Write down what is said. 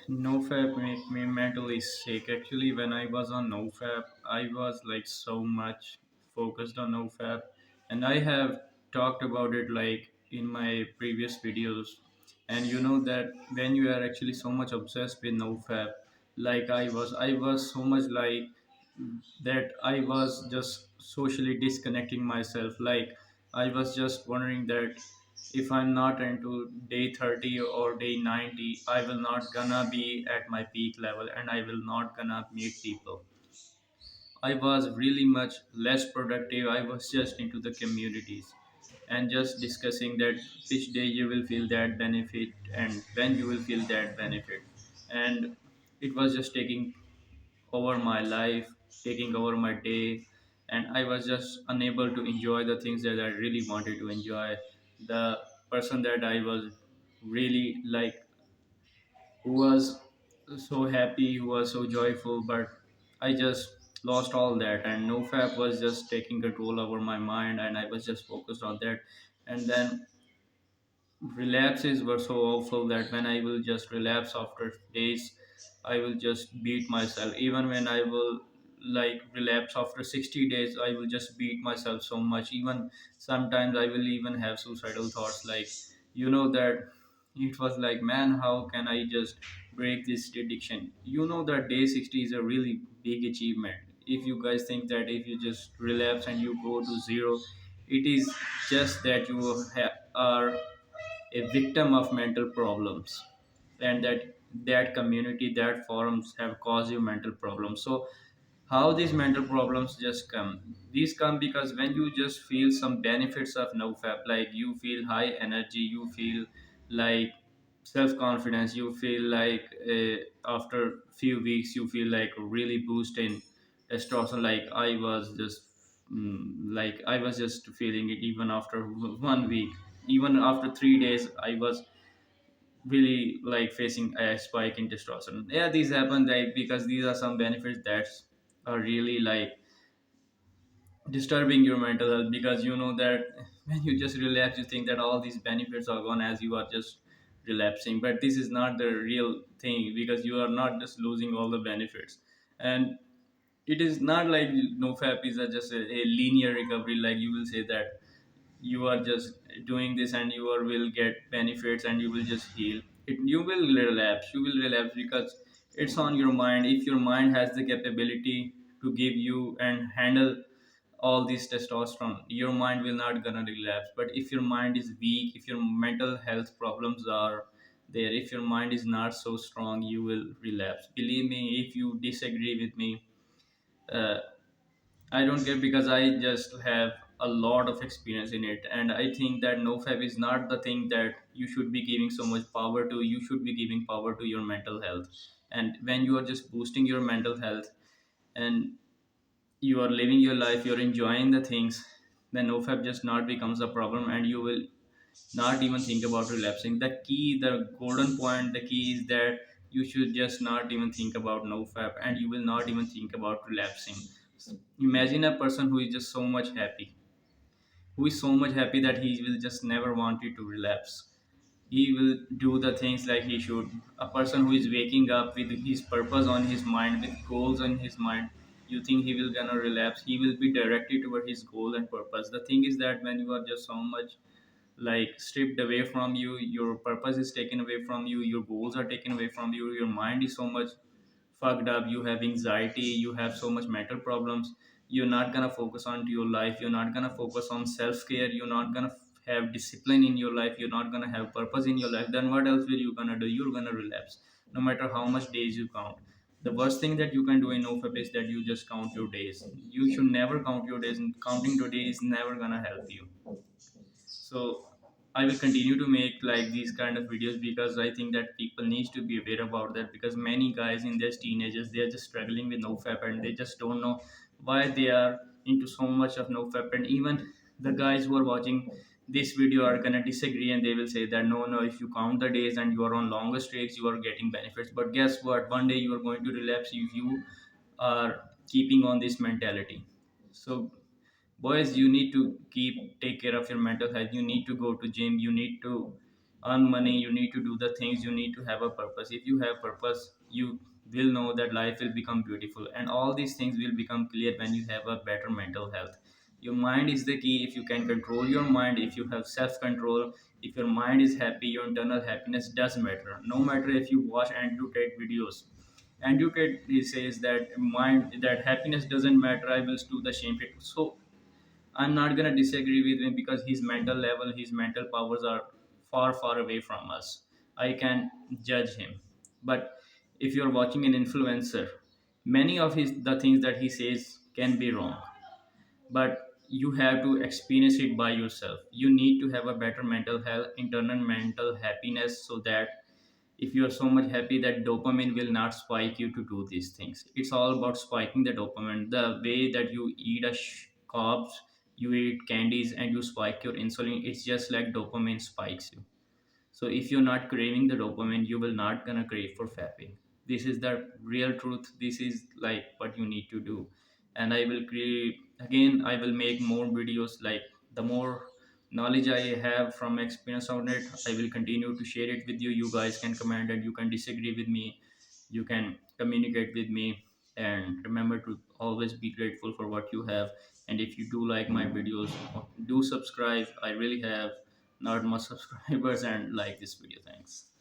Nofap make me mentally sick. Actually, when I was on Nofap, I was like so much focused on Nofap, and I have talked about it like in my previous videos. And you know that when you are actually so much obsessed with Nofap, like I was so much like that. I was just socially disconnecting myself. Like I was just wondering that if I'm not into day 30 or day 90, I will not gonna be at my peak level and I will not gonna meet people. I was really much less productive. I was just into the communities and just discussing that which day you will feel that benefit and when you will feel that benefit. And it was just taking over my life, taking over my day, and I was just unable to enjoy the things that I really wanted to enjoy. The person that I was really like, who was so happy, who was so joyful, but I just lost all that, and NoFap was just taking control over my mind, and I was just focused on that. And then relapses were so awful that when I will just relapse after days, I will just beat myself. Even when I will like relapse after 60 days, I will just beat myself so much. Even sometimes I will even have suicidal thoughts like, that it was like, man, how can I just break this addiction? You know that day 60 is a really big achievement. If you guys think that if you just relapse and you go to zero, it is just that you are a victim of mental problems, and that community, that forums have caused you mental problems. So how these mental problems just come, these come because when you just feel some benefits of nofap, like you feel high energy, you feel like self confidence, you feel like after few weeks you feel like really boost in testosterone. Like I was just like I was just feeling it even after 1 week. Even after 3 days I was really like facing a spike in testosterone. Yeah, these happen like because these are some benefits that are really like disturbing your mental health, because you know that when you just relapse you think that all these benefits are gone as you are just relapsing, but this is not the real thing, because you are not just losing all the benefits. And it is not like nofap is just a linear recovery, like you will say that you are just doing this and you are will get benefits and you will just heal it. You will relapse because it's on your mind. If your mind has the capability to give you and handle all this testosterone, your mind will not gonna relapse. But if your mind is weak, if your mental health problems are there, if your mind is not so strong, you will relapse. Believe me, if you disagree with me, uh, I don't get, because I just have a lot of experience in it, and I think that nofap is not the thing that you should be giving so much power to. You should be giving power to your mental health, and when you are just boosting your mental health and you are living your life, you're enjoying the things, then nofap just not becomes a problem, and you will not even think about relapsing. The key, the golden point, the key is that you should just not even think about nofap, and you will not even think about relapsing. Imagine a person who is just so much happy, who is so much happy that he will just never want you to relapse. He will do the things like he should. A person who is waking up with his purpose on his mind, with goals on his mind, you think he will gonna relapse? He will be directed toward his goal and purpose. The thing is that when you are just so much like stripped away from you, your purpose is taken away from you, your goals are taken away from you, your mind is so much fucked up, you have anxiety, you have so much mental problems, you're not gonna focus on to your life, you're not gonna focus on self-care, you're not gonna have discipline in your life, you're not gonna have purpose in your life, then what else will you gonna do? You're gonna relapse no matter how much days you count. The worst thing that you can do in nofap is that you just count your days. You should never count your days, and counting your days is never gonna help you. So I will continue to make like these kind of videos, because I think that people needs to be aware about that, because many guys in their teenagers, they are just struggling with nofap and they just don't know why they are into so much of nofap. And even the guys who are watching this video are gonna disagree, and they will say that no, if you count the days and you are on longer streaks, you are getting benefits. But guess what, one day you are going to relapse if you are keeping on this mentality. So boys, you need to keep take care of your mental health. You need to go to gym, you need to earn money, you need to do the things, you need to have a purpose. If you have purpose, you will know that life will become beautiful, and all these things will become clear when you have a better mental health. Your mind is the key. If you can control your mind, if you have self control, if your mind is happy, your internal happiness does matter. No matter if you watch educate videos, educate he says that mind that happiness doesn't matter, I will do the same thing. So I'm not gonna disagree with him because his mental level, his mental powers are far, far away from us. I can judge him. But if you're watching an influencer, many of his the things that he says can be wrong. But you have to experience it by yourself. You need to have a better mental health, internal mental happiness, so that if you are so much happy that dopamine will not spike you to do these things. It's all about spiking the dopamine. The way that you eat carbs, you eat candies and you spike your insulin, it's just like dopamine spikes you. So if you're not craving the dopamine, you will not gonna crave for fapping. This is the real truth. This is like what you need to do. And I will create again, I will make more videos. Like the more knowledge I have from experience on it, I will continue to share it with you. You guys can comment and you can disagree with me, you can communicate with me. And remember to always be grateful for what you have. And if you do like my videos, do subscribe. I really have not much subscribers and like this video. Thanks.